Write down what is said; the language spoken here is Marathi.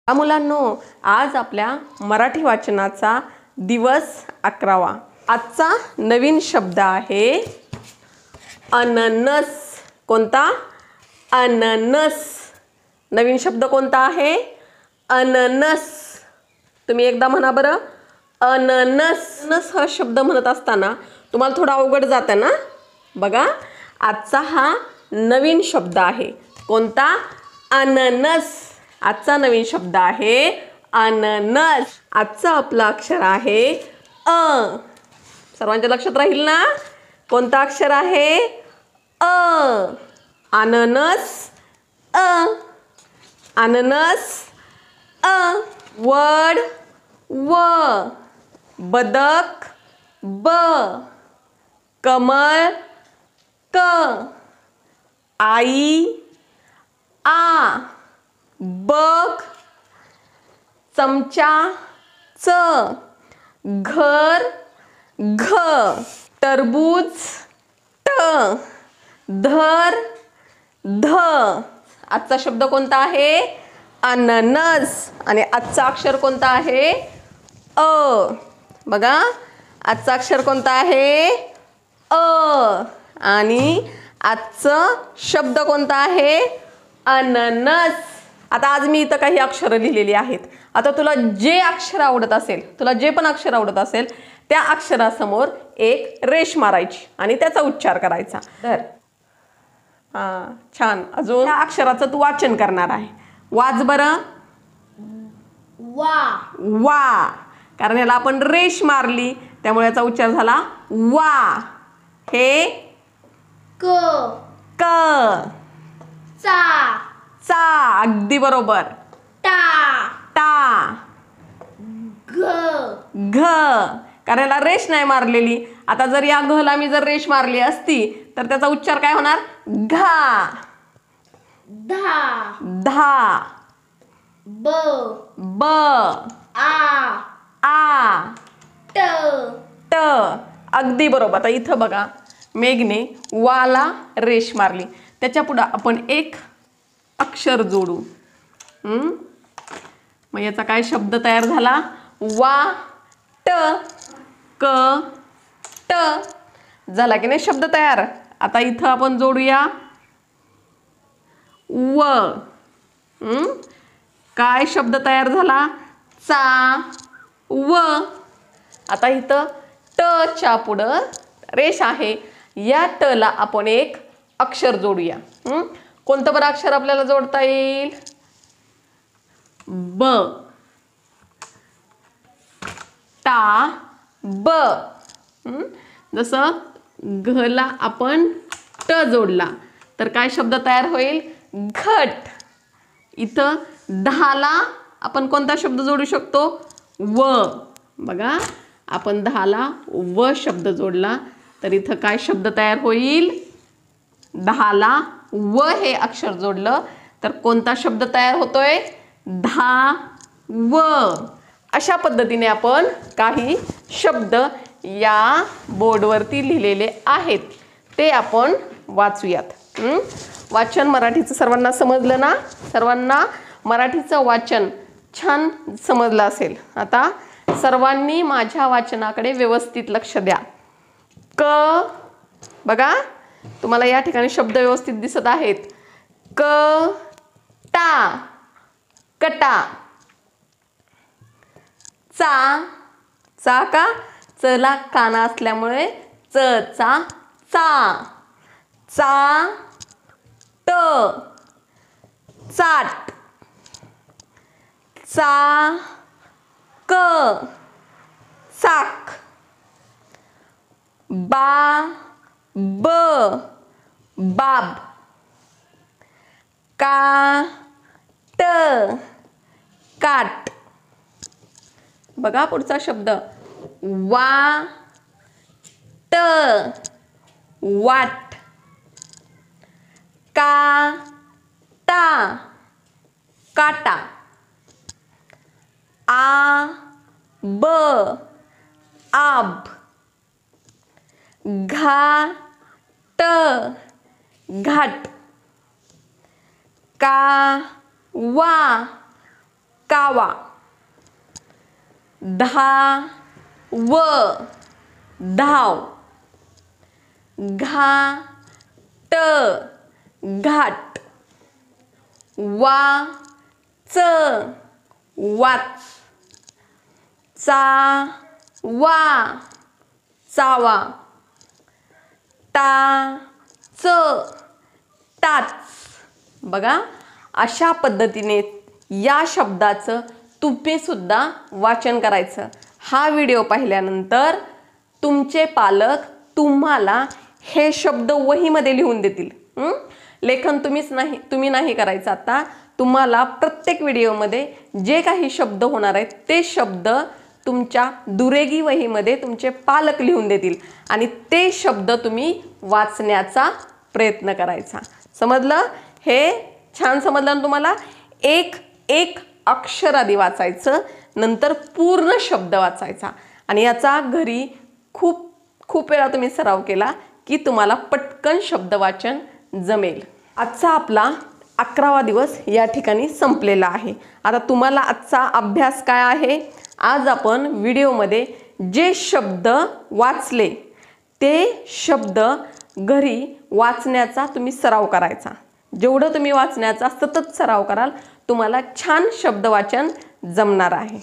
मुलांनो, आज आपल्या मराठी वाचनाचा दिवस 11वा। आजचा नवीन शब्द आहे अननस। कोणता? अननस। नवीन शब्द कोणता आहे? अननस। तुम्ही एकदा म्हणा बरं, अननस। अननस हा शब्द म्हणत असताना तुम्हाला थोडा अवघड जातं ना? बघा, आजचा हा नवीन शब्द आहे। कोणता? अननस। आजचा नवीन शब्द आहे अननस। आजचा आपला अक्षर आहे अ। सर्वांच्या लक्षात राहील ना? कोणता अक्षर आहे? अ। अननस अ। अननस अ। वड व। बदक ब। कमळ क। आई आ। बग चमचा च। घर घ। टरबूज ट। धर ध। आजचा शब्द कोणता आहे? अननस। आणि आजचा अक्षर कोणता आहे? अ। बघा, आजचा अक्षर कोणता आहे? अ। आणि आजचा शब्द कोणता आहे? अननस। आता आज मी इथं काही अक्षरं लिहिलेली आहेत। आता तुला जे अक्षर आवडत असेल, तुला जे पण अक्षर आवडत असेल त्या अक्षरासमोर एक रेष मारायची आणि त्याचा उच्चार करायचा। धर। छान। अजून त्या अक्षराचं तू वाचन करणार आहे। वाच बरं। वा। वा। कारण याला आपण रेष मारली त्यामुळे याचा उच्चार झाला वा। हे क। क। चा। चा। अगदी बरोबर। टा। टा। घ। घ। कारण याला रेष नाही मारलेली। आता जर या घला मी जर रेष मारली असती तर त्याचा उच्चार काय होणार? घा। धा। धा। ब। ब। आ। आ। ट। ट। अगदी बरोबर। आता इथं बघा, मेघने वाला रेष मारली, त्याच्या पुढे आपण एक अक्षर जोडू। मग याचा काय शब्द तयार झाला? वा ट क ट। झाला की नाही शब्द तयार? आता इथं आपण जोडूया व। काय शब्द तयार झाला? चा व। आता इथं ट च्या पुढं रेष आहे, या ट ला आपण एक अक्षर जोडूया। कोणतं बरं अक्षर आपल्याला जोडता येईल? ब। टा ब। जसं घला आपण ट जोडला तर काय शब्द तयार होईल? घट। इथं दहाला आपण कोणता शब्द जोडू शकतो? व। बघा, आपण दहाला व शब्द जोडला तर इथं काय शब्द तयार होईल? दहाला व हे अक्षर जोडलं तर कोणता शब्द तयार होतोय? धा व। अशा पद्धतीने आपण काही शब्द या बोर्डवरती लिहिलेले आहेत ते आपण वाचूयात। वाचन मराठीचं सर्वांना समजलं ना? सर्वांना मराठीचं वाचन छान समजलं असेल। आता सर्वांनी माझ्या वाचनाकडे व्यवस्थित लक्ष द्या। क। बघा, तुम्हाला या ठिकाणी शब्द व्यवस्थित दिसत आहेत। क टा कटा। चा। चा का? चला काना असल्यामुळे च चा चा। चा ट चाट। चा क चाक। बा ब बाब। का ट काट। बघा पुढचा शब्द वा ट वाट। का टा काटा। आ ब आब। घा ट घाट। का वा कावा. धाव, धाव. घाट, घाट. वाच, वाच. चावा, चावा. टाच, टाच. बघा अशा पद्धतीने या शब्दाचं तुम्ही सुद्धा वाचन करायचं. हा व्हिडिओ पाहिल्यानंतर तुमचे पालक तुम्हाला हे शब्द वहीमध्ये लिहून देतील. लेखन तुम्ही नाही करायचं. आता तुम्हाला प्रत्येक व्हिडिओमध्ये जे काही शब्द होणार आहेत ते शब्द तुमच्या दुरेगी वहीमध्ये तुमचे पालक लिहून देतील आणि ते शब्द तुम्ही वाचण्याचा प्रयत्न करायचा. समजलं? हे छान समजलं ना तुम्हाला? एक एक अक्षर आधी वाचायचं, नंतर पूर्ण शब्द वाचायचा आणि याचा घरी खूप खूप वेळा तुम्ही सराव केला की तुम्हाला पटकन शब्द वाचन जमेल. आजचा आपला 11वा दिवस या ठिकाणी संपलेला आहे. आता तुम्हाला आजचा अभ्यास काय आहे? आज आपण व्हिडिओमध्ये जे शब्द वाचले ते शब्द घरी वाचण्याचा तुम्ही सराव करायचा. जेवढं तुम्ही वाचण्याचा सतत सराव कराल तुम्हाला छान शब्द वाचन जमणार आहे.